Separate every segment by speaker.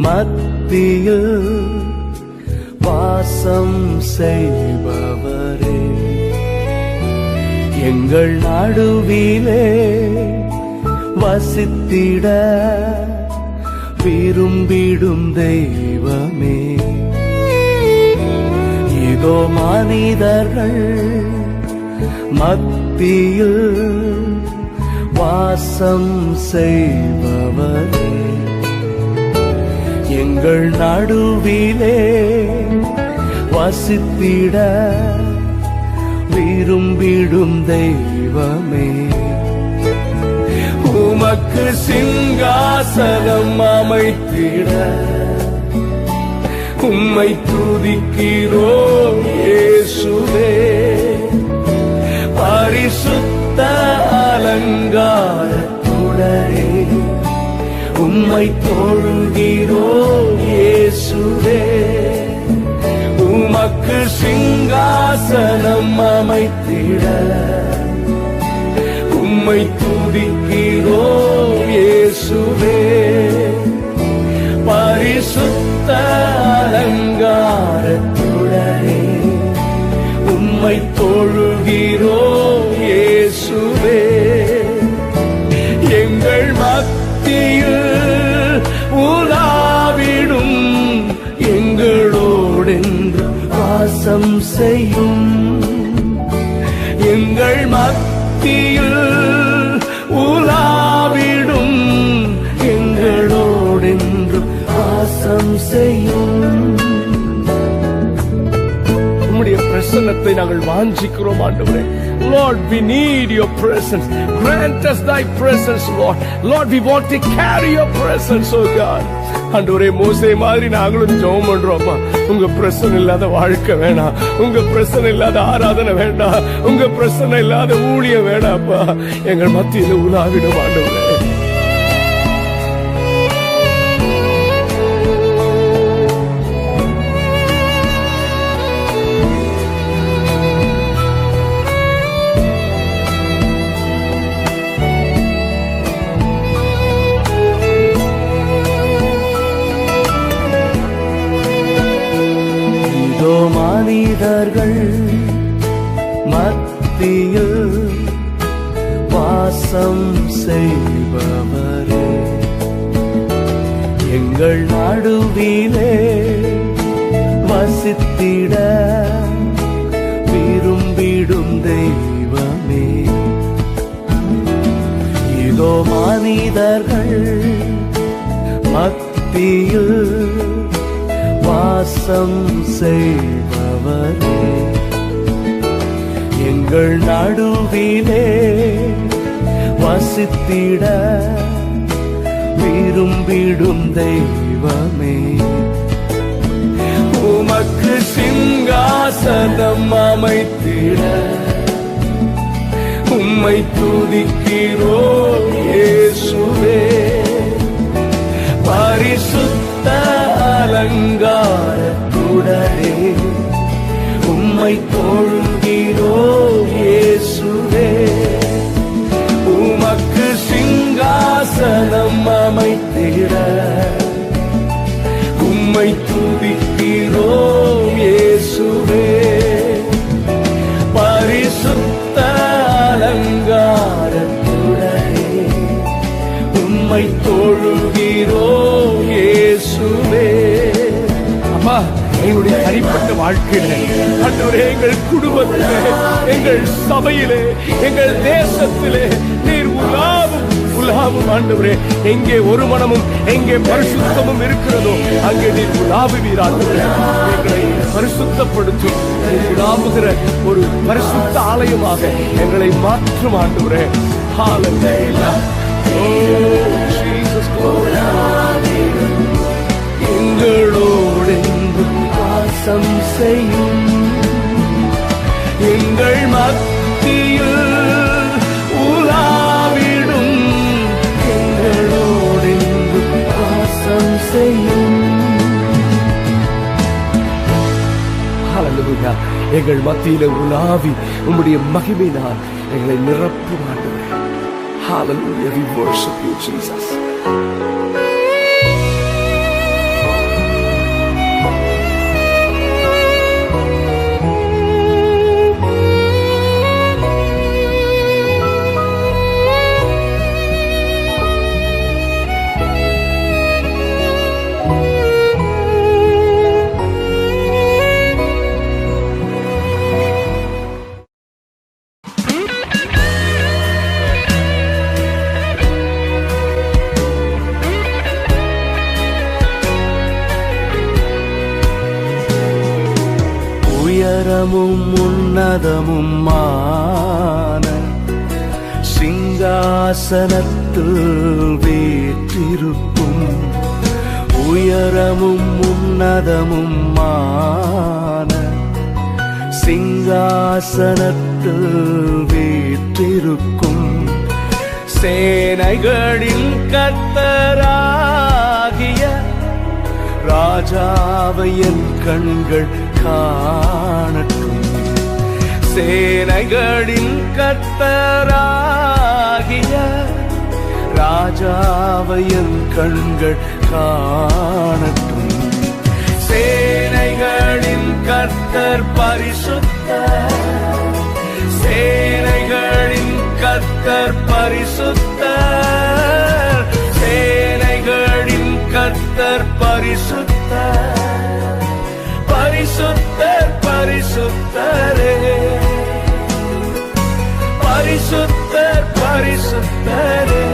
Speaker 1: மத்தியில் வாசம் செய்பவரே, எங்கள் நடுவிலே வசித்திட விரும்பிடும் தெய்வமே, இதோ மனிதர்கள் மத்தியில் வாசம் செய்பவரே, எங்கள் நடுவிலே வசித்திட விரும்பிடும் தெய்வமே, உமக்கு சிங்காசனம் அமைத்திட உம்மை துதிக்கிறோம் இயேசுவே, பரிசுத்த அலங்காரத்துடனே உம்மை தொழுகிறோம் இயேசுவே, உமக்கு சிங்காசனம் அமைத்திட உம்மை துதிக்கிறோம் இயேசுவே, பரிசுத்த அலங்காரத்துடனே உம்மை தொழுகிறோம் இயேசுவே, எங்கள் மத்தியில் உலாவிடும் எங்களோடென்று வாசம் செய்யும், எங்கள் மத்தியில் உலாவிடும் எங்களோடென்று வாசம் செய்யும். உம்முடைய பிரசன்னத்தை நாங்கள் வாஞ்சிக்கிறோம் ஆண்டவரே. Lord, we need your presence. Grant us thy presence, Lord. Lord, we want to carry your presence, oh God. ஆண்டவரே, மோசே மாதிரி நாங்களும் ஜெபம் பண்றோம்ப்பா. உங்க பிரசன்னம் இல்லாத வாழ்க்கை வேணாம், உங்க பிரசன்னம் இல்லாத ஆராதனை வேண்டாம், உங்க பிரசன்னம் இல்லாத ஊழியம் வேண்டாம்ப்பா. எங்கள் மத்தியில் உலாவிடும் ஆண்டவரே. மனிதர்கள் மத்தியில் வாசம் செய்பவரே, எங்கள் நடுவிலே வசித்திட விரும்பிடும் தெய்வமே, இதோ மனிதர்கள் மத்தியில் வாசம் செய்பவரே, எங்கள் நடுவிலே வசித்திட விரும்பிடும் தெய்வமே, உமக்கு சிங்காசனம் அமைத்திட உம்மை துதிக்கிறோம் இயேசுவே, பரிசுத்த அலங்காரத்துடனே உம்மை தொழுகிறோம் இயேசுவே, உமக்கு சிங்காசனம் அமைத்திட உம்மை துதிக்கிறோம் இயேசுவே, பரிசுத்த அலங்காரத்துடனே உம்மை தொழுகிறோம் இயேசுவே. அப்பா, எங்களுடைய தனிப்பட்ட வாழ்க்கையிலே ஆண்டவரே, எங்கள் குடும்பத்திலே, எங்கள் சபையிலே, எங்கள் தேசத்திலே நீர் உலாவும் ஆண்டவரே. எங்கே ஒரு மனமும் எங்கே பரிசுத்தமும் இருக்கிறதோ அங்கே நீர் உலாவுவீராண்டவரே. எங்களை பரிசுத்தப்படுத்தும் உலாவுகிற ஒரு பரிசுத்த ஆலயமாக எங்களை மாற்றும் ஆண்டவரே. ஹல்லேலூயா. ஓ ஜீசஸ், எங்களோடு வாசம் செய்யும், எங்கள் மத்தியில் உலாவிடும் எங்களோடு வாசம் செய்யும். ஹல்லேலூயா. எங்கள் மத்தியில உலாவி உம்முடைய மகிமையினால் எங்களை நிரப்பும் ஆண்டவரே. Hallelujah, we worship you, Jesus.
Speaker 2: உன்னதமுமான சிங்காசனத்தில் வீற்றிருக்கும் உயரமும் உன்னதமுமான சிங்காசனத்தில் வீற்றிருக்கும் சேனைகளின் கர்த்தராகிய ராஜாவை என் கண்கள் காணட்டும். சேனைகளின் கர்த்தராகிய ராஜாவை என் கண்கள் காணட்டும். சேனைகளின் கர்த்தர் பரிசுத்தர், சேனைகளின் கர்த்தர் பரிசுத்தர், சேனைகளின் கர்த்தர் பரிசுத்தர், பரிசுத்தர் பரிசுத்தரே, பரிசுத்தர் பரிசுத்தரே.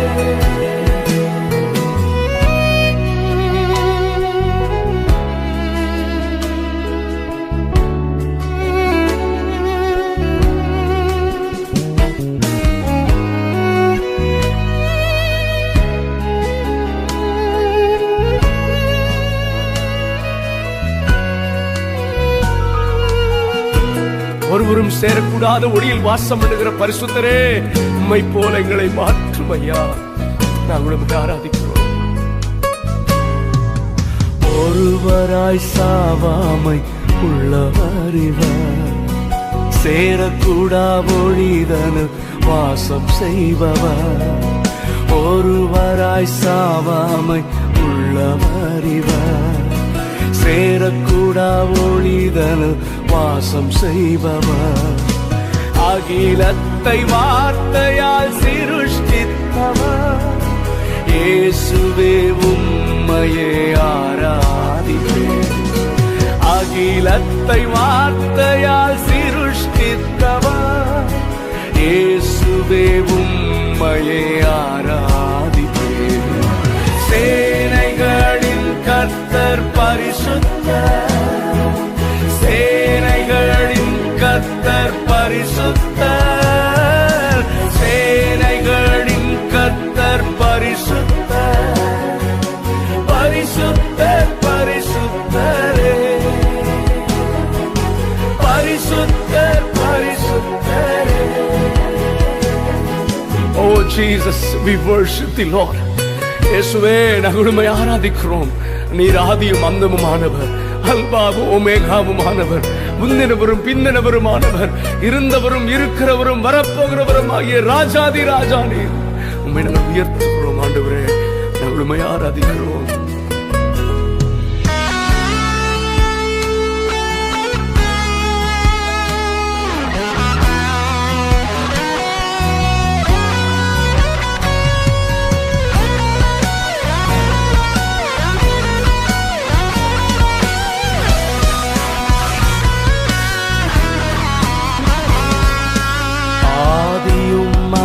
Speaker 2: ஒருவரும் சேரக்கூடாத ஒளியில் வாசம் பண்ணுகிற பரிசுத்தரே, உம்மை போல எங்களை மாற்றும் ஐயா. நாங்கள் உம்மை ஆராதிக்கிறோம். ஒருவராய் சாவாமை உள்ளவர் இவர், சேரக்கூடா ஒளிதனு வாசம் செய்பவர். ஒருவராய் சாவாமை உள்ளவர் இவர், சேரக்கூடா ஒளிதனு வாசம் செய்பவர். அகிலத்தை வார்த்தையால் சிருஷ்டித்தவர், இயேசுவே உம்மையே ஆராதிப்பேன். அகிலத்தை வார்த்தையால் சிருஷ்டித்தவர், இயேசுவே உம்மையே ஆராதிப்பேன். சேனைகளின் கர்த்தர் பரிசுத்தர், சேனைகளின் கர்த்தர் பரிசுத்தர், சேனைகளின் கர்த்தர் பரிசுத்தர், பரிசுத்தர் பரிசுத்தரே, பரிசுத்தர் பரிசுத்தரே. Oh Jesus, we worship the Lord. இயேசுவே, நாங்கள் உம்மை ஆராதிக்கிறோம். நீர் ஆதியும் அந்தமுமானவர், அல்பாவும் ஒமேகாவுமானவர், முந்தினவரும் பிந்தினவருமானவர், இருந்தவரும் இருக்கிறவரும் வரப்போகிறவரும் ஆகிய ராஜாதி ராஜா நீர். உம்மை நாங்கள் உயர்த்துகிறோம் ஆண்டவரே, நாங்கள் உம்மை ஆராதிக்கிறோம்.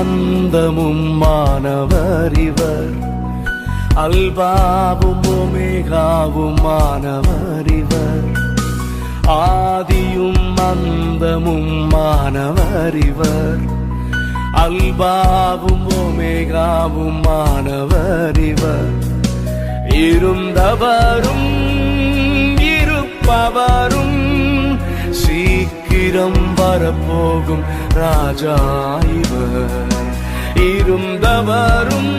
Speaker 2: அந்தமும் மானவர் இவர், அல்பாவும் ஒமேகாவும் மானவர் இவர். ஆதியும் அந்தமும் மானவர் இவர், அல்பாவும் ஒமேகாவும் மானவர் இவர். இருந்தவரும் இருப்பவரும் சீக்கிரம் வரப்போகும் ராஜா இவர். இருந்தவரும்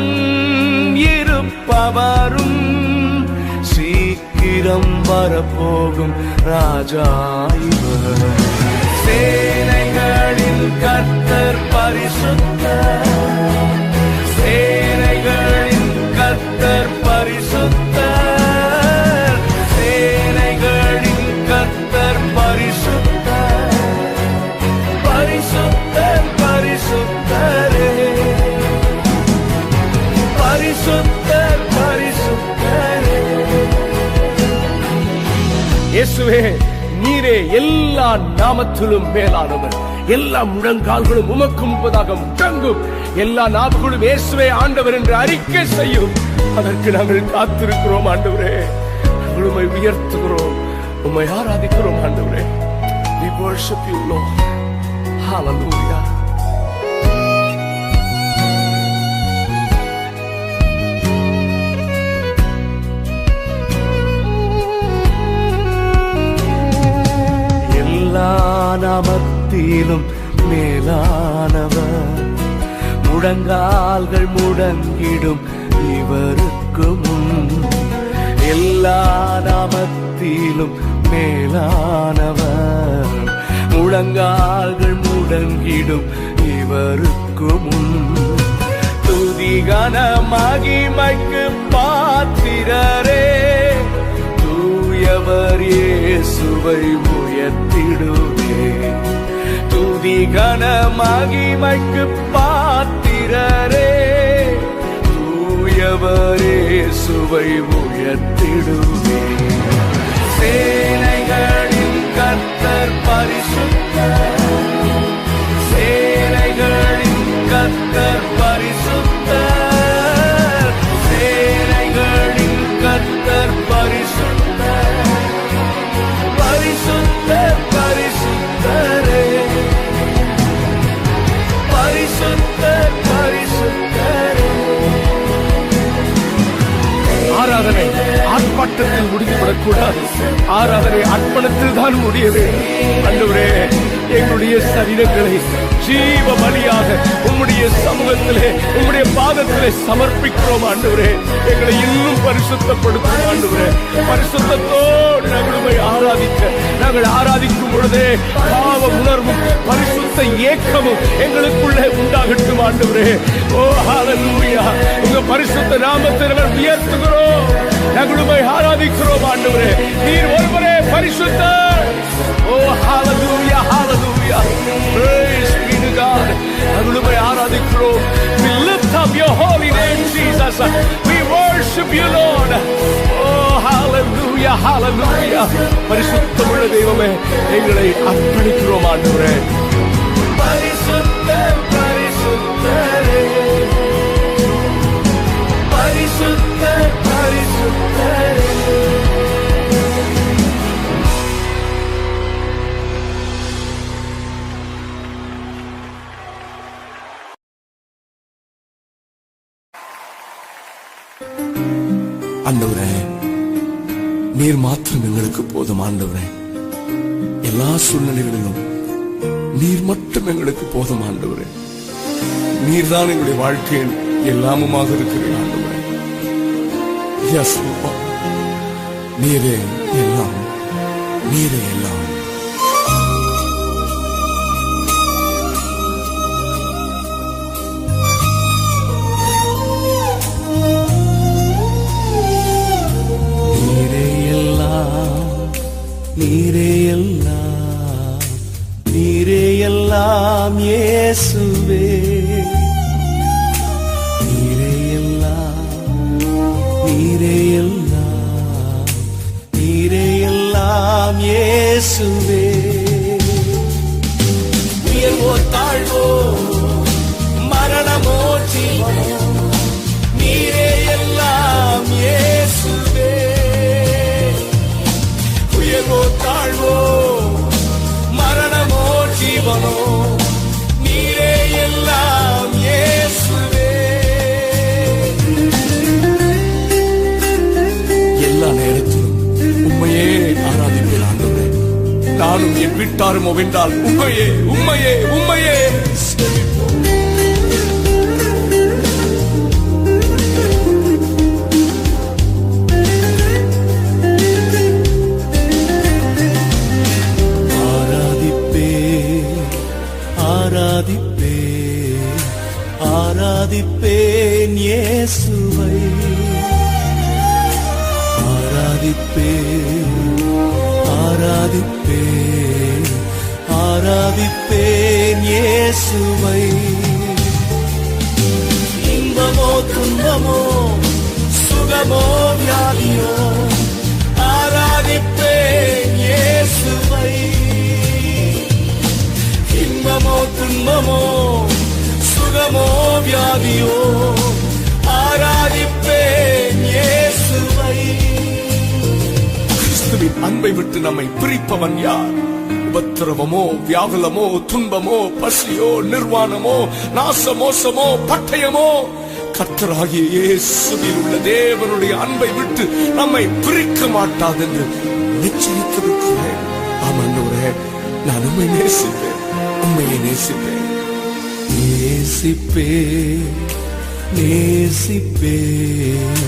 Speaker 2: இருப்பவரும் சீக்கிரம் வரப்போகும் ராஜா இவர். சேனைகளின் கர்த்தர் பரிசுத்தர், சேனைகளின் கர்த்தர் பரிசுத்தர், சேனைகளின் கர்த்தர் பரிசுத்தர், பரிசுத்தர் பரிசுத்தரே, பரிசுத்தர் பரிசுத்தரே. இயேசுவே, நீரே எல்லா நாமத்திலும் மேலானவர். எல்லா முழங்கால்களும் உமக்கு முன்பதாக முழங்கும், எல்லா நாட்களும் இயேசுவே ஆண்டவர் என்று அறிக்கை செய்யும். அதற்கு நாங்கள் காத்திருக்கிறோம் ஆண்டவரே. நாங்கள் உம்மை உயர்த்துகிறோம், உம்மை ஆராதிக்கிறோம் ஆண்டவரே. We worship you, Lord.
Speaker 1: ஹalleluya.
Speaker 2: எல்லா நாமத்திலும் மேலானவர், முழங்கால்கள் முடங்கிடும் இவருக்கு முன். எல்லா நாமத்திலும் மேலானவர், முழங்கால்கள் முடங்கிடும் இவருக்கு முன். துதிகன மகிமைக்கு பாத்திரரே, தூயவர் இயேசுவை உயர்த்திடுவே. துதிகன மகிமைக்கு பாத்திரரே, தூயவர் இயேசுவை உயர்த்திடுவே. சேனைகளின் கர்த்தர் பரிசுத்தர், சேனைகளின் கர்த்தர் பரிசுத்தர், சேனைகளின் கர்த்தர் பரிசுத்தர், பரிசுத்தர் பரிசுத்தரே, பரிசுத்தர் பரிசுத்தரே. ஆராதனை ஆர்ப்பாட்டத்தில் முடிந்துவிடக்கூடாது. ஆராதனை அர்ப்பணத்தில் தான் முடிய வேண்டும். ஆண்டவரே, எங்களுடைய சரீரங்களை ஜீவ பலியாக உம்முடைய சமூகத்திலே உம்முடைய பாதத்திலே சமர்ப்பிக்கிறோம். ஆண்டவரே, எங்களை இன்னும் பரிசுத்தப்படுத்தும். ஆண்டவரே, பரிசுத்தத்தோடு நாங்கள் ஆராதிக்க, நாங்கள் ஆராதிக்கும் பொழுதே பாவ உணர்வும் பரிசுத்த ஏக்கமும் எங்களுக்குள்ளே உண்டாகட்டும். ஆண்டவரே, ஓ ஹalleluya, உங்க பரிசுத்த நாமத்தை நாங்கள் உயர்த்துகிறோம், நாங்கள் ஆராதிக்கிறோம். ஆண்டவரே, நீர் ஒருவரே பரிசுத்தர். ஓ ஹalleluya, ஹalleluya, praise be to God. நாங்கள் ஆராதிக்கிறோம். We lift up your holy name, Jesus. We worship you, Lord. Oh hallelujah, hallelujah. பரிசுத்தமுள்ள தெய்வமே, எங்களை அர்ப்பணிக்கிறோம். ஆண்டவரே, பரிசுத்தர் பரிசுத்தரே, பரிசுத்தர் பரிசுத்தரே.
Speaker 1: ஆண்டவரே, நீர் மாத்திரம் எங்களுக்கு போதும். ஆண்டவரே, எல்லா சூழ்நிலைகளிலும் நீர் மட்டும் எங்களுக்கு போதும். ஆண்டவரே, நீர் தான் எங்களுடைய வாழ்க்கையில் எல்லாமுமாக இருக்கிறீர். ஆண்டவரே, எஸ், நீரே எல்லாம், நீரே எல்லாம். நீரே எல்லாம், நீரே எல்லாம் இயேசுவே. நீரே எல்லாம், நீரே எல்லாம், நீரே எல்லாம் இயேசுவே. உயர்வோ தாழ்வோ, மரணமோ ஜீவனோ, நீரே எல்லாம் இயேசுவே. உயர்வோ தாழ்வோ, மரணமோ ஜீவனோ, நீரே எல்லாம் இயேசுவே. எல்லா நேரத்திலும் உம்மையே ஆராதிப்பேன். ஆண்டவரே, நானும் என் வீட்டாரும் வென்றால் உம்மையே உம்மையே உம்மையே சேவிப்போம். ஆராதிப்பேன் இயேசுவை, ஆராதிப்பேன், ஆராதிப்பேன், ஆராதிப்பேன் இயேசுவை. இன்பமோ துன்பமோ, சுகமோ வியாதியோ, ஆராதிப்பேன் இயேசுவை. இன்பமோ துன்பமோ, சுகமோ வியாதியோ, ஆராதிப்பேன் இயேசுவை. கிறிஸ்துவின் அன்பை விட்டு நம்மை பிரிப்பவன் யார்?
Speaker 2: உபத்திரவமோ, வியாகுலமோ, துன்பமோ, பசியோ, நிர்வாணமோ, நாசமோசமோ, பட்டயமோ கர்த்தராகிய இயேசுவில் உள்ள தேவனுடைய அன்பை விட்டு நம்மை பிரிக்க மாட்டாது என்று நிச்சயித்திருக்கிறேன். ஆமாண்டவரே, நான் உம்மை நேசிப்பேன், உம்மையை நேசிப்பேன், நேசிப்பேன், நேசிப்பேன்,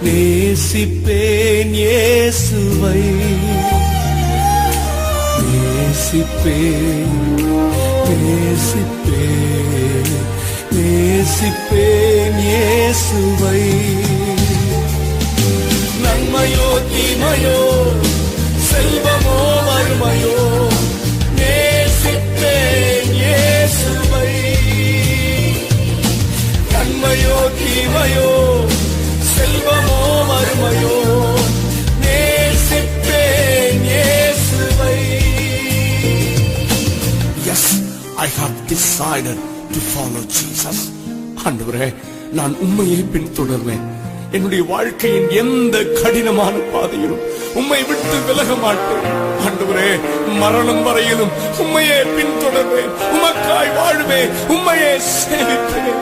Speaker 2: நேசிப்பேன் இயேசுவை, நேசிப்பேன், நேசிப்பேன், நேசிப்பேன் இயேசுவை. நன்மையோ தீமையோ, செல்வமோ வறுமையோ, நேசிப்பேன் இயேசுவை. நன்மையோ தீமையோ, செல்வமோ வறுமையோ, நேசிப்பேன் இயேசுவை. Yes, I have decided to follow Jesus. ஆண்டவரே, நான் உம்மையை பின்தொடர்வேன். என்னுடைய வாழ்க்கையின் எந்த கடினமான பாதையிலும் உம்மை விட்டு விலக மாட்டேன். ஆண்டவரே, மரணம் வரையிலும் உம்மையே பின்தொடர்வேன், உமக்காய் வாழ்வேன், உம்மையே சேவிப்பேன்.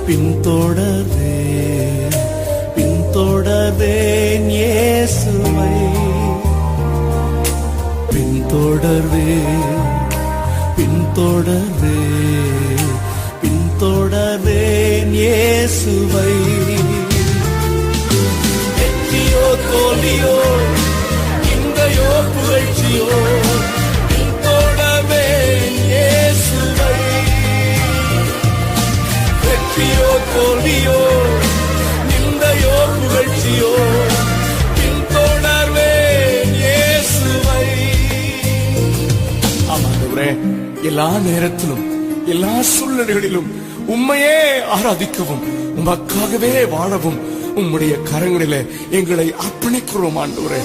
Speaker 2: பின்தொடர்வேன், பின்தொடர்வேன் இயேசுவை, பின்தொடர்வேன், பின்தொடர்வேன், பின்தொடர்வேன் இயேசுவை. வெற்றியோ தோல்வியோ, இன்றையோ புகழ்ச்சியோ, பின்தொடர்வேன் இயேசுவை. வெற்றியோ தோல்வியோ, நிந்தையோ புகழ்ச்சியோ, பின்தொடர்வேன் இயேசுவை. ஆமாண்டவரே, எல்லா நேரத்திலும் எல்லா சூழ்நிலைகளிலும் உம்மையே ஆராதிக்கவும் உமக்காகவே வாழவும் உம்முடைய கரங்களிலே எங்களை அர்ப்பணிக்கிறோம். ஆண்டவரே,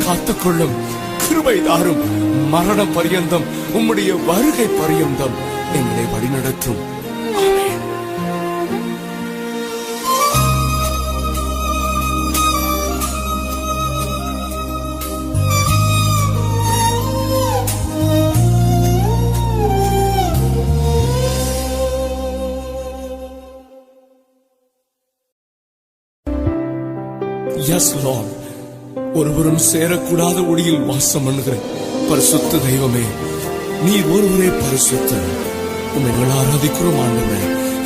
Speaker 2: காத்துக்கொள்ளும், கிருபை தாரும், மரண பரியந்தம் உம்முடைய வருகை பரியந்தம் எங்களை வழிநடத்தும். Yes, Lord. ஒருவரும் சேரக்கூடாத ஒளியில் வாசம் பண்ணுகிற பரிசுத்த தெய்வமே, நீர் ஒருவரே பரிசுத்தர். உம்மை ஆராதிக்கிறோம் ஆண்டவரே.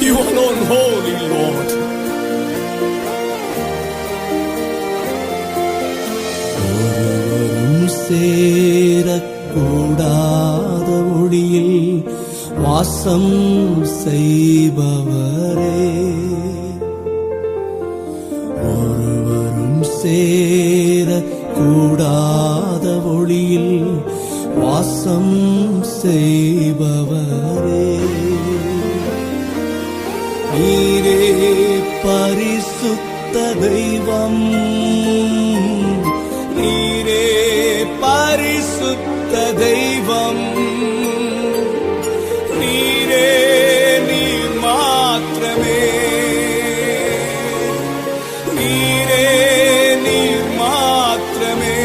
Speaker 2: You alone holy, Lord.
Speaker 3: ஒருவரும் சேரக்கூடாத ஒளியில் வாசம் செய்பவரே, ஒருவரும் சேரக்கூடாத ஒளியில் வாசம் செய்பவரே, நீரே பரிசுத்த தெய்வம், நீரே பரிசுத்த தெய்வம், நீரே நீர் மாத்திரமே, நீரே நீர் மாத்திரமே.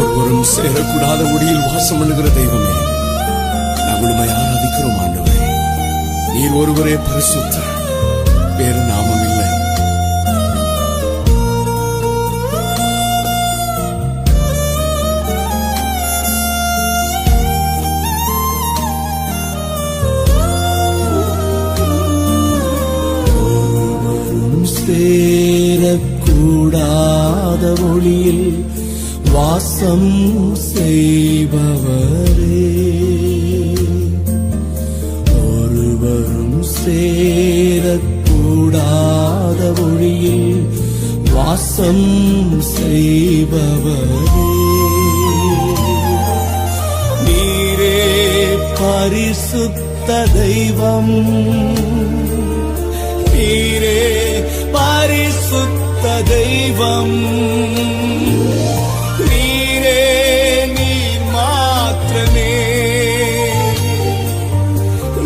Speaker 2: ஒருவரும் சேரக்கூடாத ஒளியில் வாசம் பண்ணுகிற தெய்வமே, நாங்கள் உம்மை ஆராதிக்கிறோம் ஆண்டவரே. நீர் ஒருவரே பரிசுத்தர், வேறு நாமம் இல்லை.
Speaker 3: சேரக்கூடாத ஒளியில் வாசம் செய்பவரே, ஒருவரும் சேரக்கூடாத ஒளியில் வாசம் செய்பவரே, நீரே பரிசுத்த தெய்வம், நீரே பரிசுத்த தெய்வம், நீரே நீர் மாத்திரமே,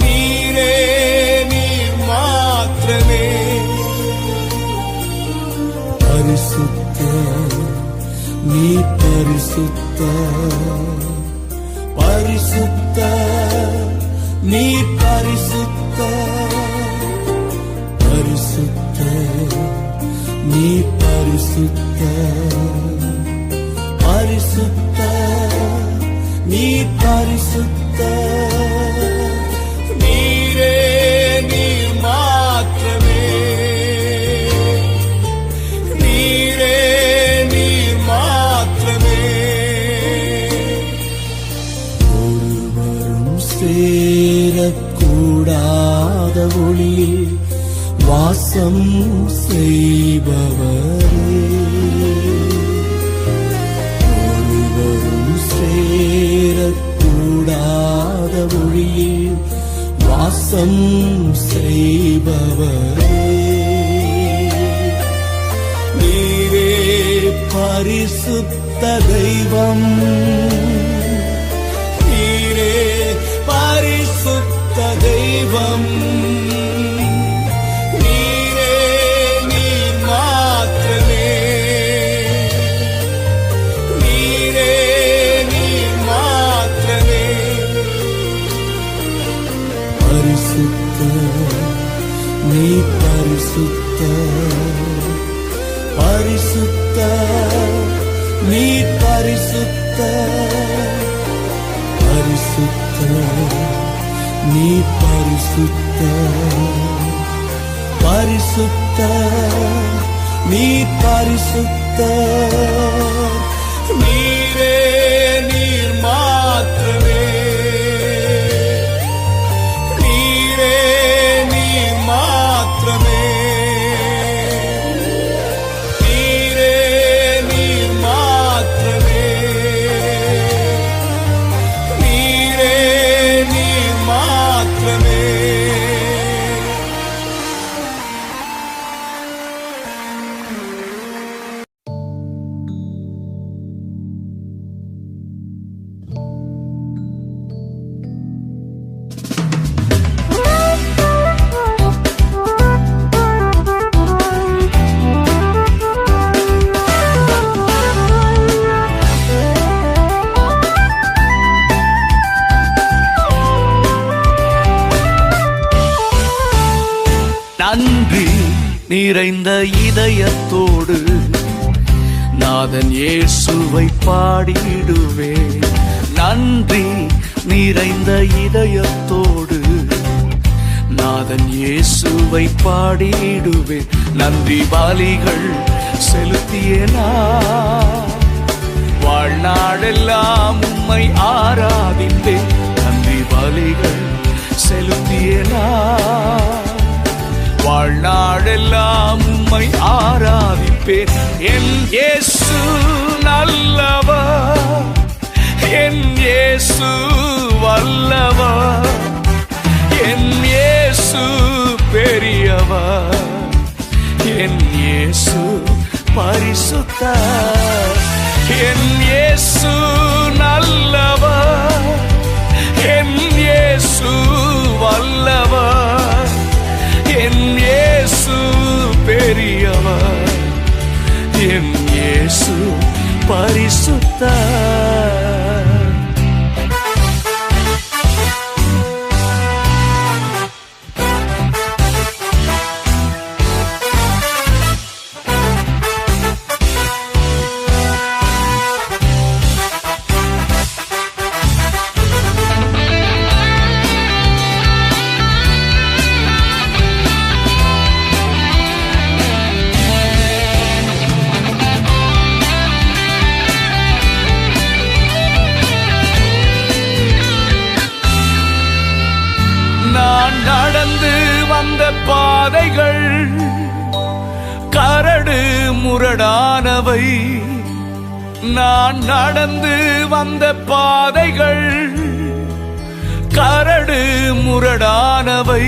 Speaker 3: நீரே நீர் மாத்திரமே. பரிசுத்த நீ பரிசுத்த, பரிசுத்த நீ பரிசுத்த, பரிசுத்த நீ பரிசுத்த, பரிசுத்த நீ பரிசுத்த, நீரே நீர் மாத்திரமே, நீரே நீர் மாத்திரமே. ஒருவரும் சேரக்கூடாத ஒளியில் வாசம் செய்பவரே, ஒருவரும் சேரக்கூடாத ஒளியில் வாசம் செய்பவரே, நீரே பரிசுத்த தெய்வம், நீரே பரிசுத்த தெய்வம், நீரே நீர் மாத்திரமே, நீரே நீர் மாத்திரமே. பரிசுத்த நீ பரிசுத்த, பரிசுத்த நீ பரிசுத்த, பரிசுத்த நீ பரிசுத்த, பரிசுத்த நீ பரிசுத்த, நீரே நீர் மாத்திரமே, நீரே நீர் மாத்திரமே, நீரே நீர் மாத்திரமே, நீரே நீர் மாத்திரமே.
Speaker 2: நன்றி நிறைந்த இதயத்தோடு நாதன் இயேசுவை பாடிடுவேன். நன்றி நிறைந்த இதயத்தோடு நாதன் இயேசுவை பாடிடுவேன். நன்றி பலிகள் செலுத்தியேனா வாழ்நாளெல்லாம் உம்மை ஆராதிப்பேன். நன்றி பலிகள் செலுத்தியேனா வாழ்நாளெல்லாம் உம்மை ஆராதிப்பேன். என் இயேசு நல்லவர், என் இயேசு வல்லவர், என் இயேசு பெரியவர், என் இயேசு பரிசுத்தர். என் இயேசு நல்லவர், என் இயேசு வல்லவர், என் இயேசு பெரியவர், என் இயேசு பரிசுத்தர். நடந்து வந்த பாதைகள் கரடு முரடானவை. நான் நடந்து வந்த பாதைகள் கரடு முரடானவை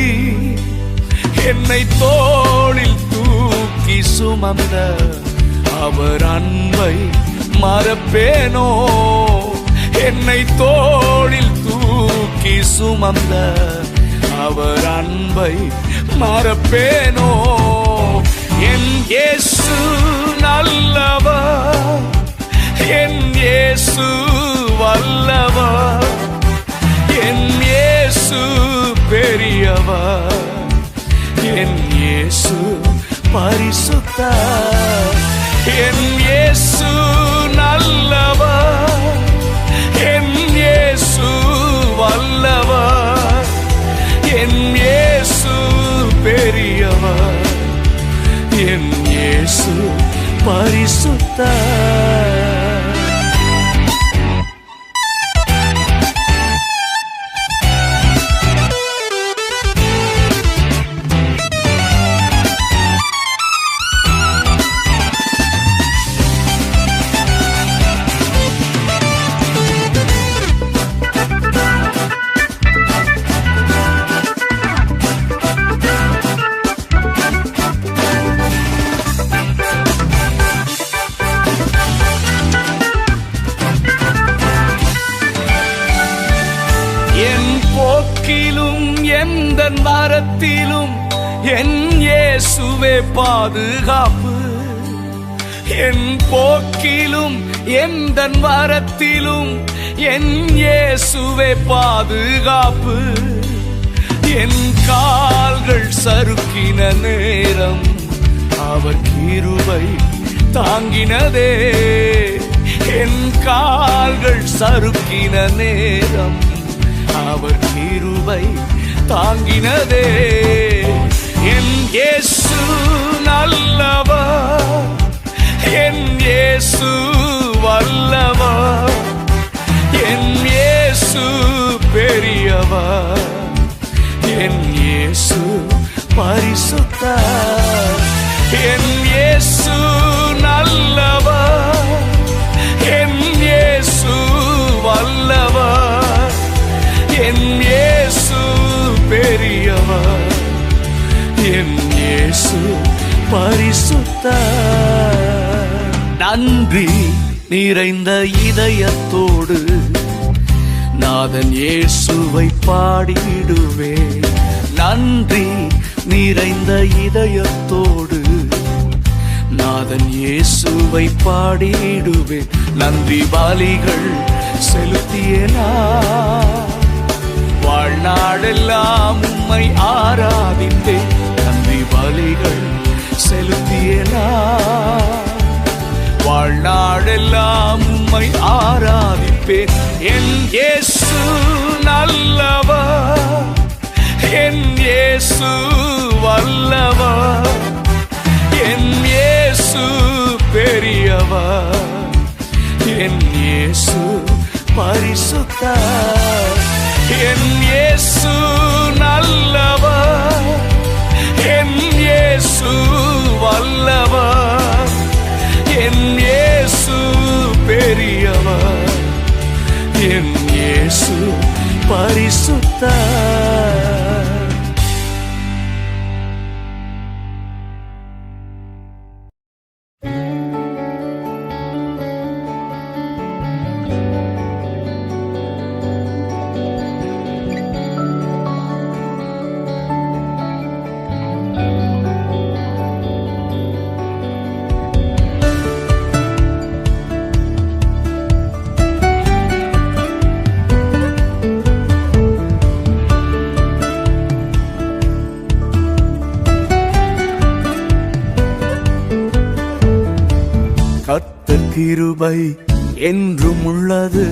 Speaker 2: என்னை தோளில் தூக்கி சுமந்த அவர் அன்பை மறப்பேனோ? என்னை தோளில் தூக்கி சுமந்த அவர் அன்பை மறப்பேனோ? என் இயேசு நல்லவர், என் இயேசு வல்லவர், என் இயேசு பெரியவர், என் இயேசு பரிசுத்தர். என் இயேசு நல்லவர், என் இயேசு வல்லவர், என் இயேசு பெரியவர், என் இயேசு பரிசுத்தர். எந்தன் மரத்திலும் என் இயேசுவே பாதுகாப்பு. என் போக்கிலும் எந்தன் மரத்திலும் என் இயேசுவே பாதுகாப்பு. என் கால்கள் சறுக்கின நேரம் அவர் கிருபை தாங்கினதே. என் கால்கள் சறுக்கின நேரம் அவர் கிருபை தாங்கினதே. என் இயேசு நல்லவர், என் இயேசு வல்லவர், என் இயேசு பெரியவர், என் இயேசு பரிசுத்தர். என் இயேசு நல்லவர், என் இயேசு வல்லவர், என் இயேசு பெரியவர், என் இயேசு பரிசுத்தர். நன்றி நிறைந்த இதயத்தோடு நாதன் இயேசுவை பாடிடுவேன். நன்றி நிறைந்த இதயத்தோடு நாதன் இயேசுவை பாடிடுவேன். நன்றி பலிகள் செலுத்தியேனா வாழ்நாளெல்லாம் உம்மை ஆராதித்தேன். நன்றி பலிகள் செலுத்தியேனா வாழ்நாளெல்லாம் உம்மை ஆராதிப்பேன். என் இயேசு நல்லவர், என் இயேசு வல்லவர், என் இயேசு பெரியவர், என் இயேசு பரிசுத்தர். என் இயேசு நல்லவர், என் இயேசு வல்லவர், என் இயேசு பெரியவர், என் இயேசு பரிசுத்தர். கர்த்தர் கிருபை என்றும் உள்ளது,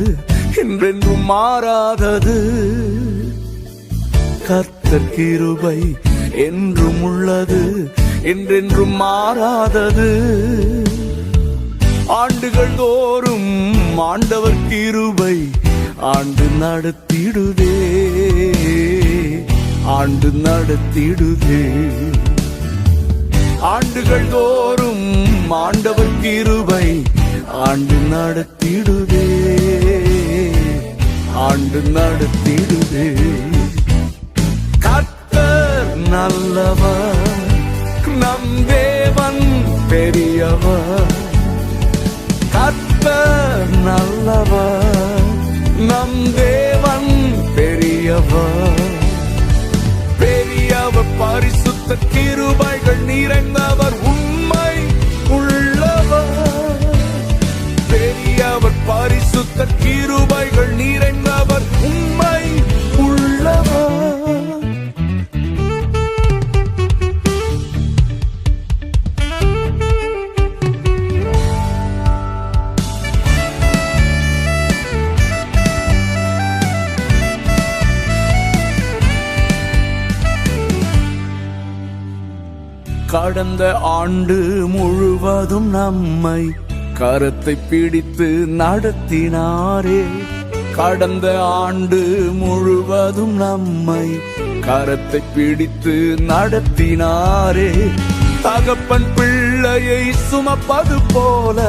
Speaker 2: என்றென்றும் மாறாதது. கர்த்தர் கிருபை என்றும் உள்ளது, என்றென்றும் மாறாதது. ஆண்டுகள் தோறும் ஆண்டவர் கிருபை ஆண்டு நடத்திடுதே, ஆண்டு நடத்திடுதே. ஆண்டுகள் தோறும் ஆண்டவர் கிருபை ஆண்டு நடத்திடுதே, ஆண்டு நடத்திடுவே. கர்த்தர் நல்லவர், நம் தேவன் பெரியவர். கர்த்தர் நல்லவர், நம் தேவன் பெரியவர். பெரியவர், பரிசுத்த கிருபைகள் நிறைந்தவர், உண்மை உள்ளவர். பெரியவர், பரிசுத்த கிருபைகள் நிறைந்தவர், உண்மை உள்ளவர். கடந்த ஆண்டு முழுவதும் நம்மை கரத்தை பிடித்து நடத்தினாரே. கடந்த ஆண்டு முழுவதும் நம்மை கரத்தை பிடித்து நடத்தினாரே. தகப்பன் பிள்ளையை சுமப்பது போல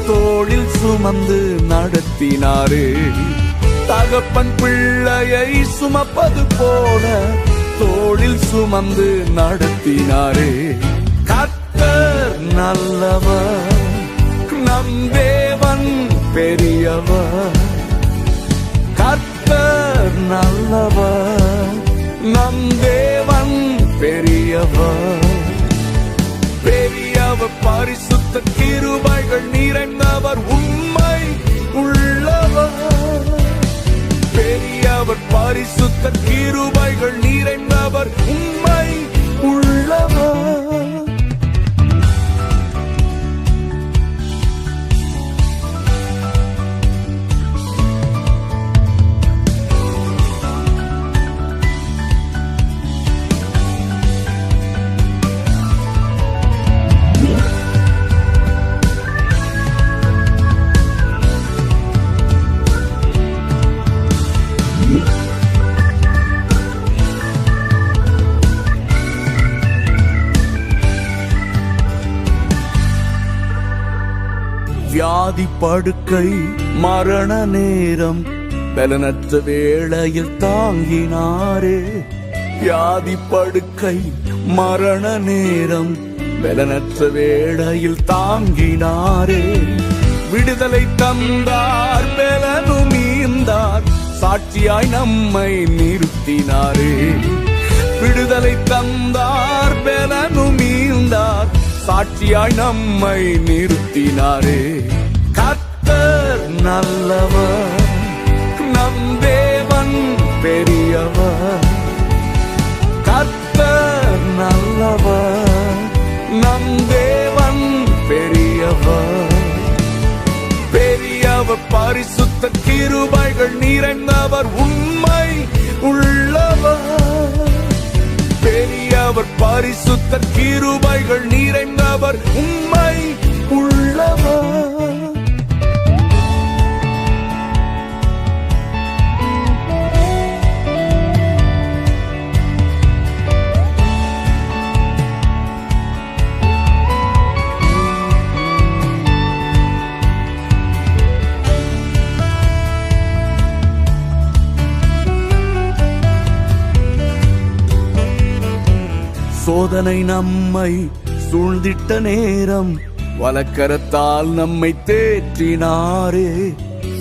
Speaker 2: தோளில் சுமந்து நடத்தினாரே. தகப்பன் பிள்ளையை சுமப்பது போல தோளில் சுமந்து நடத்தினாரே. கர்த்தர் நல்லவர், நம் தேவன் பெரியவர். கர்த்தர் நல்லவர், நம் தேவன் பெரியவர். பெரியவர், பரிசுத்த கிருபைகள் நிறைந்தவர், உண்மை உள்ளவர். பெரியவர், பரிசுத்த கிருபைகள் நிறைந்தவர், உண்மை உள்ளவர். வியாதி படுக்கை மரண நேரம் பலனற்ற வேளையில் தாங்கினாரே. வியாதி படுக்கை மரண நேரம் பலனற்ற வேளையில் தாங்கினாரே. விடுதலை தந்தார், பலனும் ஈந்தார், சாட்சியாய் நம்மை நிறுத்தினாரே. விடுதலை தந்தார், பலனும் ஈந்தார், சாட்சியாய் நம்மை நிறுத்தினாரே. கர்த்தர் நல்லவர், நம் தேவன் பெரியவர். கர்த்தர் நல்லவர், நம் தேவன் பெரியவர். பெரியவர், பரிசுத்த கிருபைகள் நிறைந்தவர், உண்மை உள்ளவர். பெரியவர், பரிசுத்த கிருபைகள் நிறைந்தவர், உண்மை உள்ளவர். சோதனை நம்மை சூழ்ந்திட்ட நேரம் வலக்கரத்தால் நம்மை தேற்றினாரே.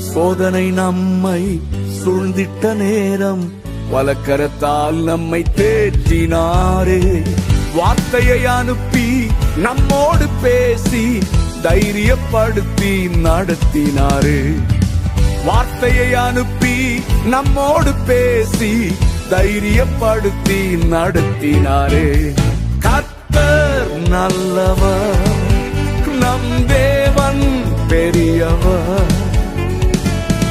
Speaker 2: சோதனை நம்மை சூழ்ந்திட்ட நேரம் வலக்கரத்தால் நம்மை தேற்றினாரே. வார்த்தையை அனுப்பி நம்மோடு பேசி தைரியப்படுத்தி நடத்தினாரே. வார்த்தையை அனுப்பி நம்மோடு பேசி தைரியப்படுத்தி நடத்தினாரே. கர்த்தர் நல்லவர், நம் தேவன் பெரியவர்.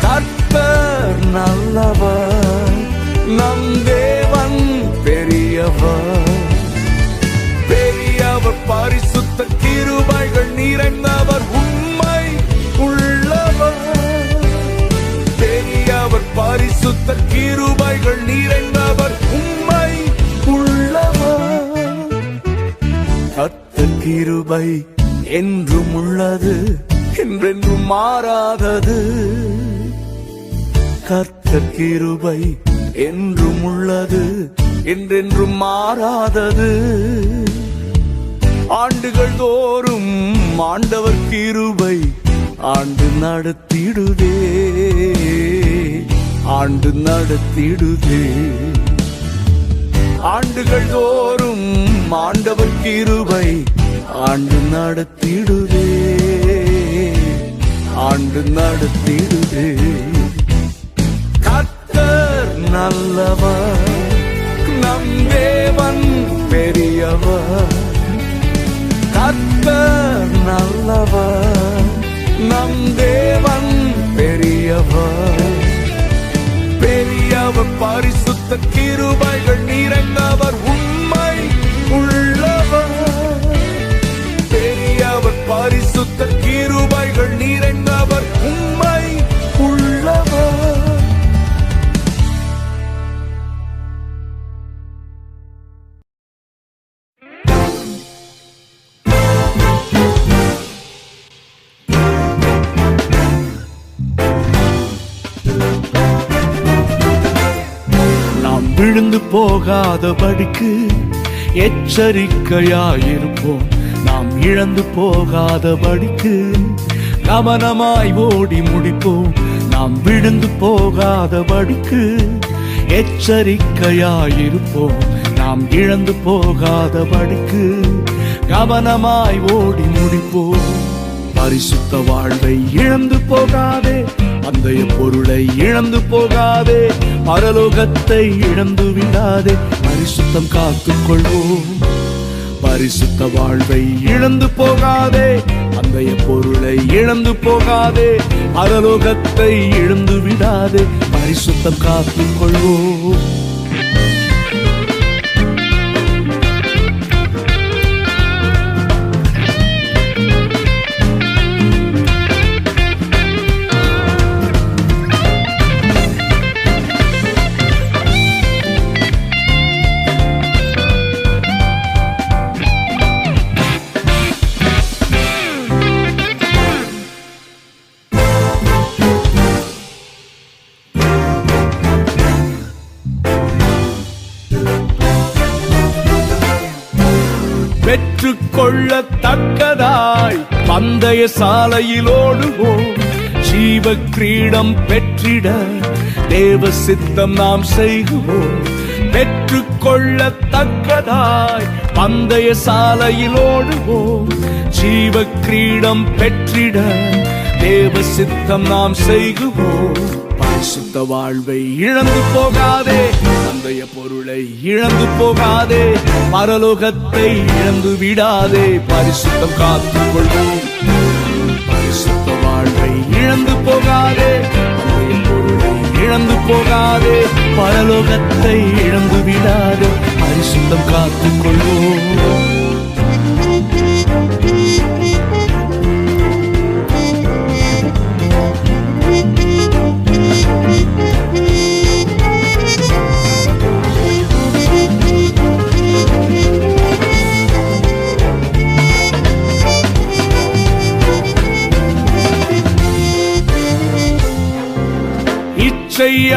Speaker 2: கர்த்தர் நல்லவர், நம் தேவன் பெரியவர். பெரியவர், பரிசுத்த கிருபைகள் நிறைந்தவர், உண்மை உள்ளவர். பெரியவர், பரிசுத்த கிருபைகள் நிறைந்தவர், உண்மை உள்ளவர். கர்த்தர் கிருபை என்றும் உள்ளது, என்றென்றும் மாறாதது.
Speaker 3: கர்த்தர் கிருபை என்றும் உள்ளது, என்றென்றும் மாறாதது. ஆண்டுகள் தோறும் ஆண்டவர் கிருபை ஆண்டு நடத்திடுதே, ஆண்டு நடத்திடுதே. ஆண்டுகள் தோறும் ஆண்டவர் கிருபை ஆண்டு நடத்திடுதே, ஆண்டு நடத்திடுதே. கர்த்தர் நல்லவர், நம் தேவன் பெரியவர். கர்த்தர் நல்லவர், நம் தேவன் பெரியவர். பெரியவர், பரிசுத்த கிருபைகள் நிறைந்தவர், உண்மை உள்ளவர். பெரியவர், பரிசுத்த கிருபைகள் நிறைந்தவர், உண்மை உள்ளவர்.
Speaker 1: விழுந்து போகாதபடிக்கு எச்சரிக்கையாயிருப்போம். நாம் இழந்து போகாதபடிக்கு கவனமாய் ஓடி முடிப்போம். நாம் விழுந்து போகாதபடிக்கு எச்சரிக்கையாயிருப்போம். நாம் இழந்து போகாதபடிக்கு கவனமாய் ஓடி முடிப்போம். பரிசுத்த வாழ்வை இழந்து போகாதே, அந்தைய பொருளை இழந்து போகாதே, பரலோகத்தை இழந்து விடாதே, பரிசுத்தம் காத்துக் கொள்வோம். பரிசுத்த வாழ்வை இழந்து போகாதே, அந்தைய பொருளை இழந்து போகாதே, பரலோகத்தை இழந்து விடாதே, பரிசுத்தம் காத்துக் கொள்வோம். பெற்றுக்கொள்ளத்தக்கதாய் பந்தய சாலையில் ஓடுவோம். ஜீவ கிரீடம் பெற்றிட தேவ சித்தம் நாம் செய்குவோம். பெற்றுக்கொள்ளத்தக்கதாய் பந்தய சாலையில் ஓடுவோம். ஜீவ கிரீடம் பெற்றிட தேவ சித்தம் நாம் செய்குவோம். பரிசுத்த வாழ்வை இழந்து போகாதே, அந்தைய பொருளை இழந்து போகாதே, பரலோகத்தை இழந்து விடாதே, பரிசுத்தம் காத்துக் கொள்வோம். பரிசுத்த வாழ்வை இழந்து போகாதே, அந்தைய பொருளை இழந்து போகாதே, பரலோகத்தை இழந்து விடாதே, பரிசுத்தம் காத்துக் கொள்வோம்.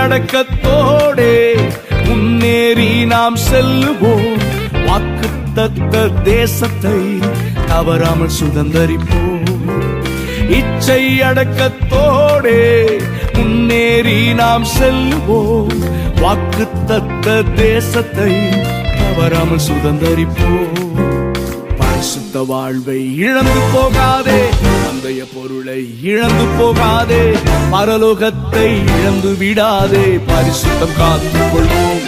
Speaker 1: அடக்கத்தோடே முன்னேறி நாம் செல்லுவோம். வாக்குத்தத்த தேசத்தை தவறாமல் சுதந்தரிப்போம். இச்சை அடக்கத்தோடே முன்னேறி நாம் செல்லுவோம். வாக்குத்தத்த தேசத்தை தவறாமல் சுதந்தரிப்போம். பரிசுத்த வாழ்வை இழந்து போகாதே, அந்தைய பொருளை இழந்து போகாதே, பரலோகத்தை இழந்து விடாதே, பரிசுத்தம் காத்துக் கொள்வோம்.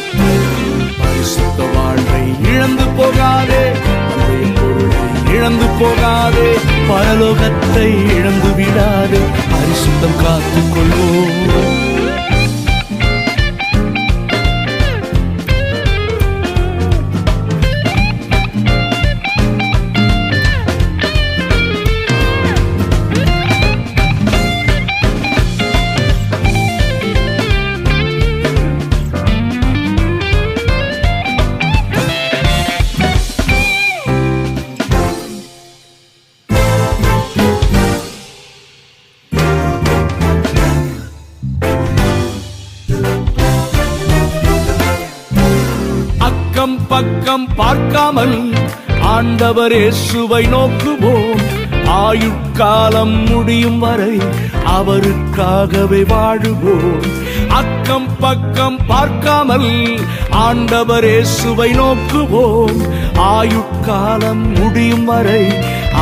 Speaker 1: பரிசுத்த வாழ்வை இழந்து போகாதே, அந்தைய பொருளை இழந்து போகாதே, பரலோகத்தை இழந்து விடாதே, பரிசுத்தம் காத்துக் கொள்வோம்.
Speaker 2: பக்கம் பார்க்காமல் ஆண்டவர் இயேசுவை நோக்குவோம். ஆயுட்காலம் முடியும் வரை அவருக்காகவே வாழுவோம். அக்கம் பக்கம் பார்க்காமல் ஆண்டவர் இயேசுவை நோக்குவோம். ஆயுட்காலம் முடியும் வரை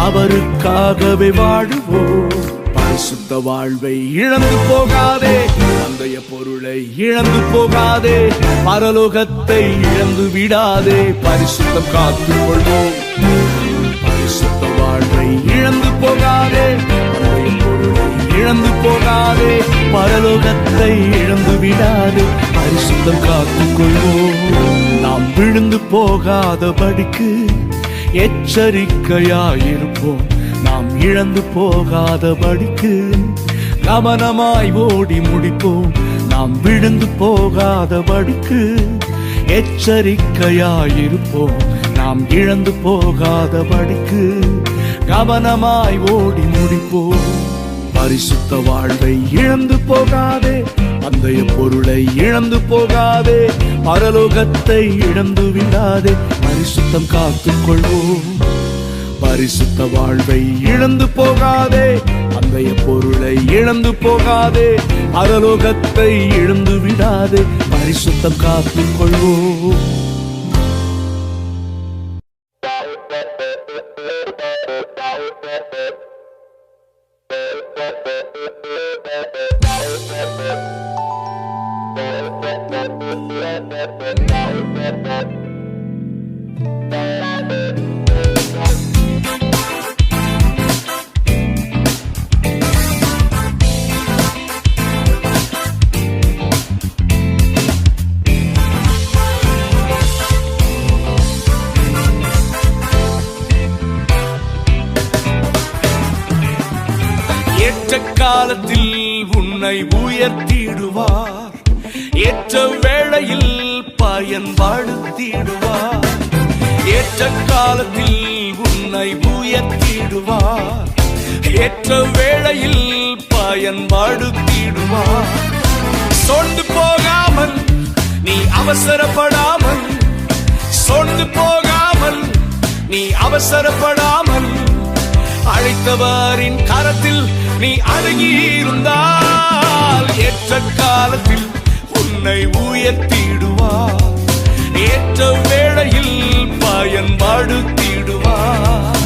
Speaker 2: அவருக்காகவே வாழுவோம். பரிசுத்த வாழ்வை இழந்து போகாதே, பந்தய பொருளை இழந்து போகாதே, பரலோகத்தை இழந்து விடாதே. பரிசுத்தம் காத்துக் கொள்வோம். பரிசுத்த வாழ்வை இழந்து போகாதே, பந்தய பொருளை இழந்து போகாதே, பரலோகத்தை இழந்து விடாதே. பரிசுத்தம் காத்துக் கொள்வோம். நாம் விழுந்து போகாதபடிக்கு எச்சரிக்கையாயிருப்போம். நாம் இழந்து போகாதபடிக்கு கவனமாய் ஓடி முடிப்போம். நாம் விழுந்து போகாதபடிக்கு எச்சரிக்கையாயிருப்போம். நாம் இழந்து போகாதபடிக்கு கவனமாய் ஓடி முடிப்போம். பரிசுத்த வாழ்வை இழந்து போகாதே, பந்தய பொருளை இழந்து போகாதே, பரலோகத்தை இழந்து விடாதே. பரிசுத்தம் காத்துக் கொள்வோம். பரிசுத்த வாழ்வை இழந்து போகாதே, பந்தய பொருளை இழந்து போகாதே, பரலோகத்தை இழந்து விடாதே. பரிசுத்தம் காத்துக் கொள்வோம். ஏற்ற காலத்தில் உன்னை உயர்த்திடுவார், ஏற்ற வேளையில் பயன்படுத்திடுவார். ஏற்ற காலத்தில் உன்னை உயர்த்திடுவார், ஏற்ற வேளையில் பயன்படுத்திடுவார். சொந்து போகாமல் நீ அவசரப்படாமல், சொந்து போகாமல் நீ அவசரப்படாமல், அழைத்தவரின் கரத்தில் நீ அடங்கியிருந்தால் ஏற்ற காலத்தில் உன்னை உயர்த்திடுவார், ஏற்ற வேளையில் பயன்படுத்திடுவார்.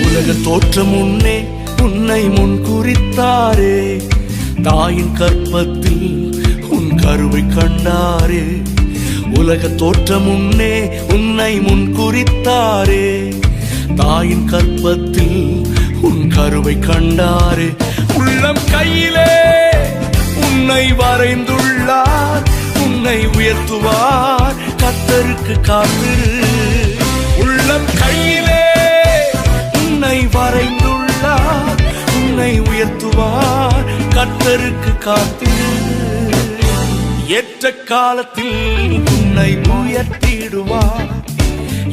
Speaker 2: உலக தோற்றம் முன்னே உன்னை முன் குறித்தாரே, தாயின் கற்பத்தில் உன் கருவை கண்டாரே. உலக தோற்றம் முன்னே உன்னை முன் குறித்தாரே, தாயின் கற்பத்தில் உன் கருவை கண்டாரே. உள்ளம் கையிலே உன்னை வரைந்துள்ளார், உன்னை உயர்த்துவார், கர்த்தருக்கு காத்திரு. உள்ளம் கையிலே உன்னை வரைந்துள்ளார், உன்னை உயர்த்துவார், கர்த்தருக்கு காத்திரு. ஏற்ற காலத்தில் உன்னை உயர்த்திடுவார்,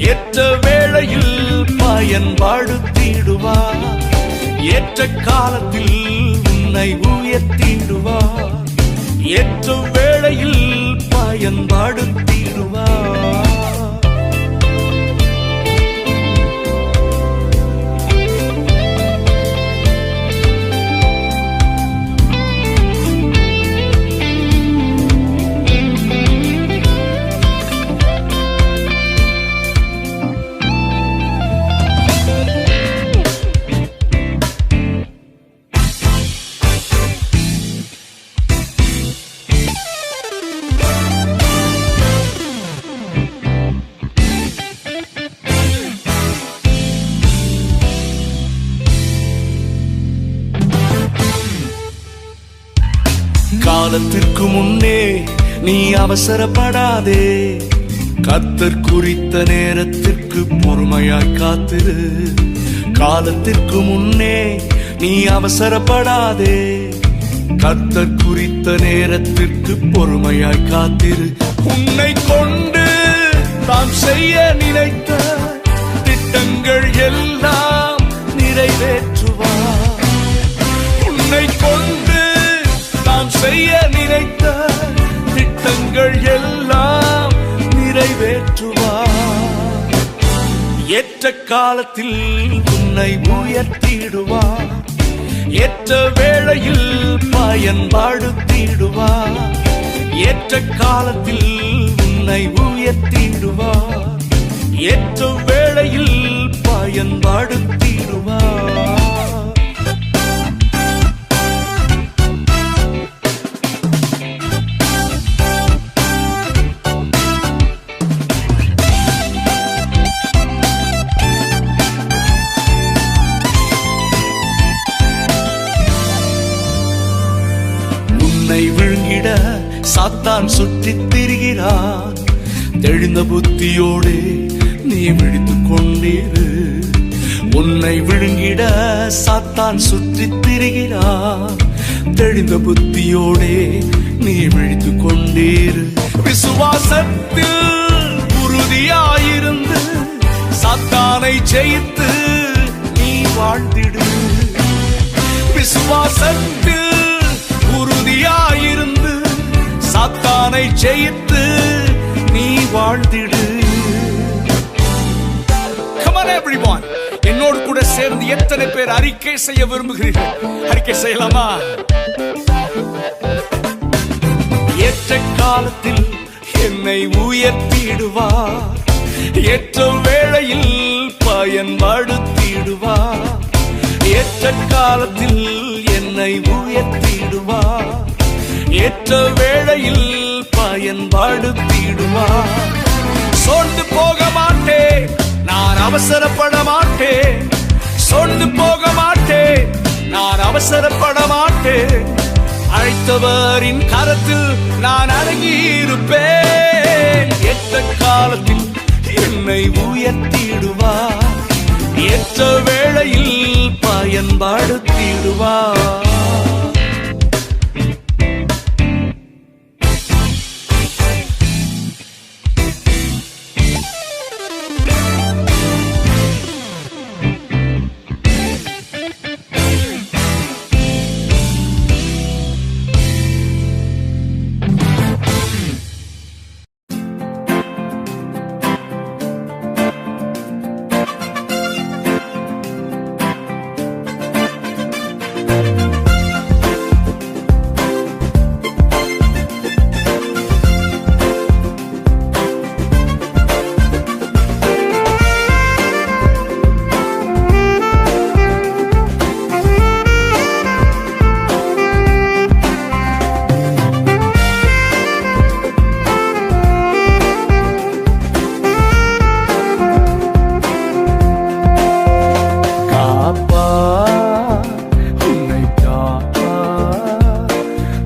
Speaker 2: ஏற்ற வேளையில் பயன்படுத்திடுவார். ஏற்ற காலத்தில் உன்னை உயர்த்திடுவார், ஏற்ற வேளையில் பயன்படுத்திடுவார்.
Speaker 3: காலத்திற்கு முன்னே நீ அவசரப்படாதே, கர்த்தர் குறித்த நேரத்திற்கு பொறுமையாய் காத்திரு. காலத்திற்கு முன்னே நீ அவசரப்படாதே, கர்த்தர் குறித்த நேரத்திற்கு பொறுமையாய் காத்திரு. உன்னை கொண்டு தாம் செய்ய நினைத்த திட்டங்கள் எல்லாம் நிறைவேற்றுவார். உன்னை கொண்டு தாம் செய்ய நினைத்த திட்டங்கள் எல்லாம் நிறைவேற்றுவார். ஏற்ற காலத்தில் உன்னை உயர்த்திடுவார், ஏற்ற வேளையில் பயன்படுத்திடுவார். ஏற்ற காலத்தில் உன்னை உயர்த்திடுவார், ஏற்ற வேளையில் பயன்படுத்திடுவார். உன்னை விழுங்கிட சாத்தான் சுற்றித் திரிகிறான். தெளிந்த புத்தியோடு நீ விழித்துக் கொண்டிரு. உன்னை விழுங்கிட சாத்தான் சுற்றித் திரிகிறான். தெளிந்த புத்தியோடு நீ விழித்துக் கொண்டிரு. விசுவாசத்தில் உறுதியாயிருந்து சாத்தானை ஜெயித்து நீ வாழ்ந்திடு. விசுவாசத்தில் உறுதியாயிருந்து சாத்தானை ஜெயித்து நீ வாழ்ந்திடு. Come on everyone, என்னோடு கூட சேர்ந்து எத்தனை பேர் அறிக்கை செய்ய விரும்புகிறீர்கள்? அறிக்கை செய்யலாமா? ஏற்ற காலத்தில் என்னை உயர்த்திடுவார், ஏற்ற வேளையில் பயன்படுத்திடுவார். ஏற்ற காலத்தில் என்னை உயர்த்திடுவார், ஏற்ற வேளையில் பயன்படுத்திடுவார். சோர்ந்து போக மாட்டேன், நான் அவசரப்பட மாட்டேன். சோர்ந்து போக மாட்டேன், நான் அவசரப்பட மாட்டேன். அழைத்தவரின் கரத்தில் நான் அடங்கியிருப்பேன். ஏற்ற காலத்தில் என்னை உயர்த்திடுவார், ஏற்ற வேளையில் பயன்படுத்திடுவார்.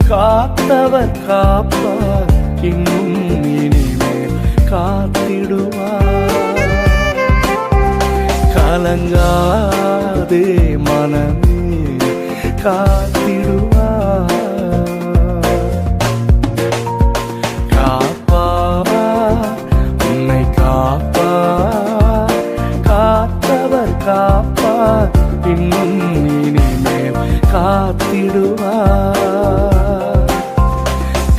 Speaker 1: காத்தவர் காப்பார், இன்னும் இனிமேல் காத்திடுவார். கலங்காதே மனமே காத்திடுவார். காப்பார், உன்னை காப்பார், காத்தவர் காப்பார், இன்னும் இனிமேல் காத்திடுவார்.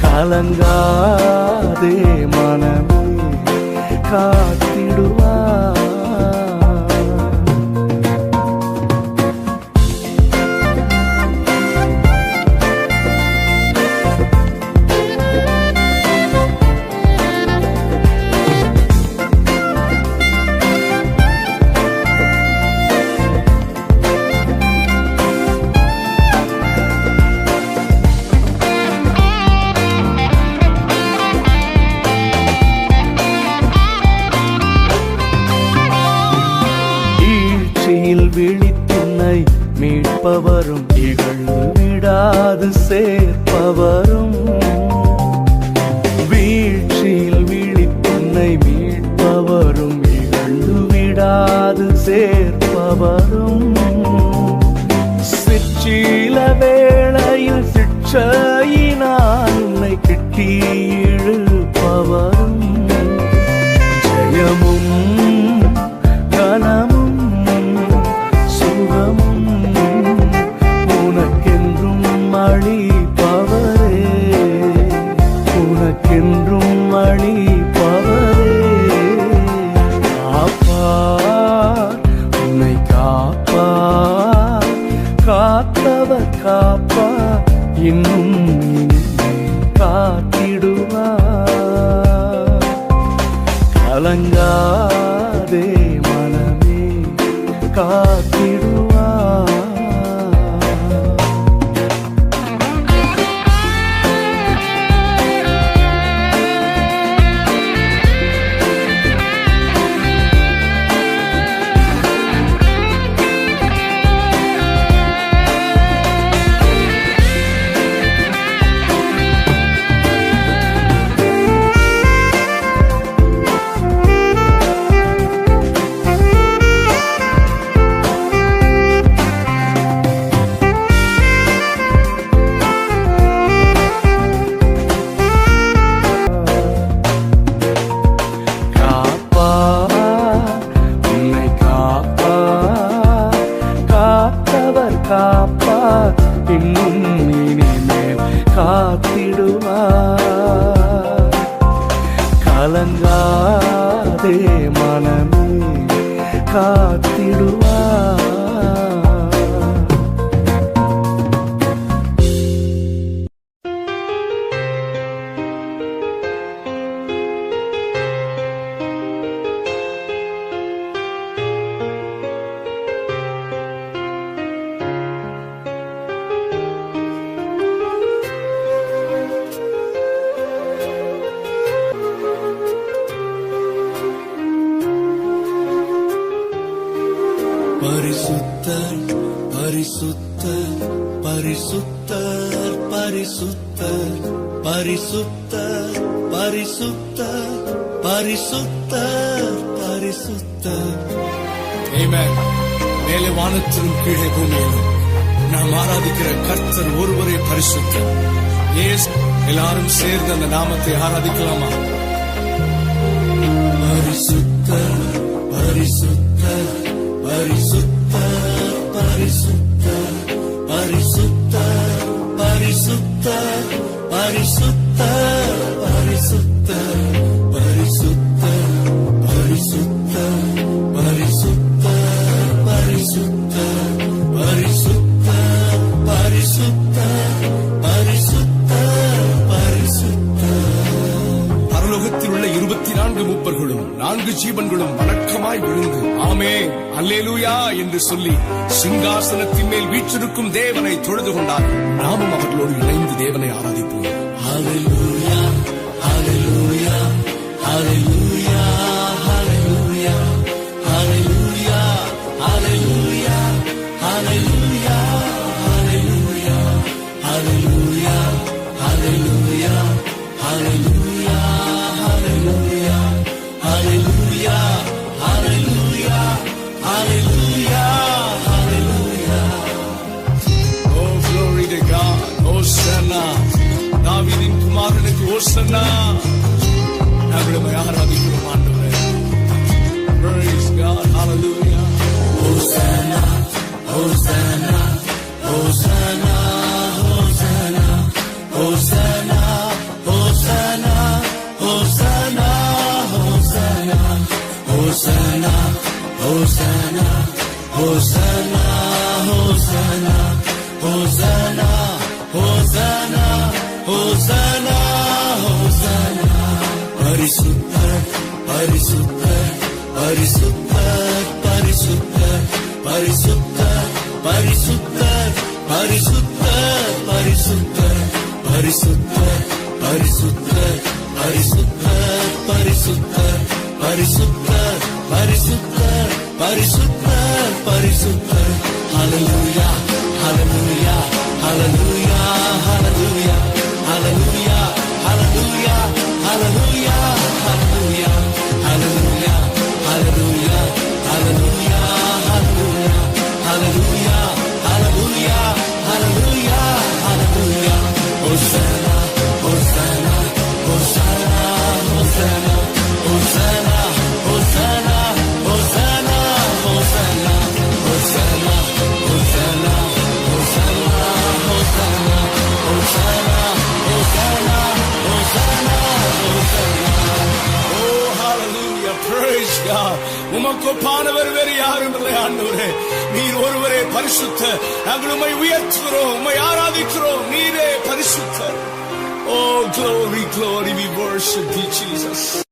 Speaker 1: கலங்காதே மனமே காத்திடுவார்.
Speaker 4: சேர்ப்பவரும், வீழ்ச்சியில் விழித்தென்னை மீட்பவரும், இகழ்ந்து விடாது சேர்ப்பவரும், சிற்சில வேளையில் சிற்சையினால் உன்னை கட்டி இழுப்பவரும், ஜெயமும் கனமும் சுகமும் உனக்கென்றும் அளிப்பவரே, உனக்கென்றும் அளிப்பவரே. காப்பார் உன்னை காப்பார், காத்தவர் காப்பார், இன்னும் காத்திடுவார். கலங்காதே மனமே காத்திடுவார். காப்பார், இன்னும் இனிமேல் காத்திடுவார். கலங்காதே மனமே காத்திடுவார்.
Speaker 5: பரிசுத்தர் பரிசுத்தர் பரிசுத்தர் பரிசுத்தர் பரிசுத்தர் பரிசுத்தர் பரிசுத்தர் பரிசுத்தர்.
Speaker 3: ஆமென். மேலே வானத்திலும் கீழே பூமியிலும் நாம் ஆராதிக்கிற கர்த்தர் ஒருவரே பரிசுத்தர். இயேசு. எல்லாரும் சேர்ந்து அந்த நாமத்தை ஆராதிக்கலாமா?
Speaker 5: பரிசுத்தர் பரிசுத்தர் பரிசுத்தர் பரிசுத்தர் பரிசுத்தர் பரிசுத்தர் பரிசுத்தர் பரிசுத்தர் பரிசுத்தர் பரிசுத்தர் பரிசுத்தர் பரிசுத்தர் பரிசுத்தர் பரிசுத்தர் பரிசுத்தர் பரிசுத்தர்.
Speaker 3: பரலோகத்தில் உள்ள 24 மூப்பர்களும் 4 ஜீவன்களும் வணக்கமாய் விழுந்து ஆமென் அல்லேலூயா என்று சொல்லி சிங்காசனத்தின் மேல் வீற்றிருக்கும் தேவனை தொழுது கொண்டார்கள். நாமும் அவர்களோடு இணைந்து தேவனை ஆராதிப்போம்.
Speaker 5: ஹல்லேலூயா ஹல்லேலூயா ஹல்லேலூயா ஹல்லேலூயா ஹல்லேலூயா ஹல்லேலூயா ஹல்லேலூயா ஹல்லேலூயா ஹல்லேலூயா ஹல்லேலூயா ஹல்லேலூயா ஹல்லேலூயா ஹல்லேலூயா ஹல்லேலூயா ஹல்லேலூயா ஹல்லேலூயா.
Speaker 3: Oh glory to God. Hosanna. தாவீதின் குமாரனுக்கு ஹோசன்னா. நாங்கள் ஆராதிக்கிறோம் ஆண்டவரே. Praise God. Hallelujah.
Speaker 5: Hosanna Hosanna Hosanna Hosanna Hosanna Hosanna Hosanna Hosanna Hosanna Hosanna Hosanna Hosanna Hosanna Hosanna Hosanna Hosanna. பரிசுத்தர் பரிசுத்தர் பரிசுத்தர் பரிசுத்தர் பரிசுத்தர் பரிசுத்தர் பரிசுத்தர் பரிசுத்தர் பரிசுத்தர் பரிசுத்தர் பரிசுத்தர் பரிசுத்தர் பரிசுத்தர் பரிசுத்தர் பரிசுத்தர் பரிசுத்தர். ஹல்லேலூயா ஹல்லேலூயா ஹல்லேலூயா ஹல்லேலூயா
Speaker 3: உமக்கு ஒப்பானவர் வேறு யாரும் இல்லை ஆண்டவரே. நீர் ஒருவரே பரிசுத்த. நாங்கள் உம்மை உயர்த்துகிறோம், உம்மை ஆராதிக்கிறோம். நீரே பரிசுத்தர். Oh, glory, glory, we worship you, Jesus.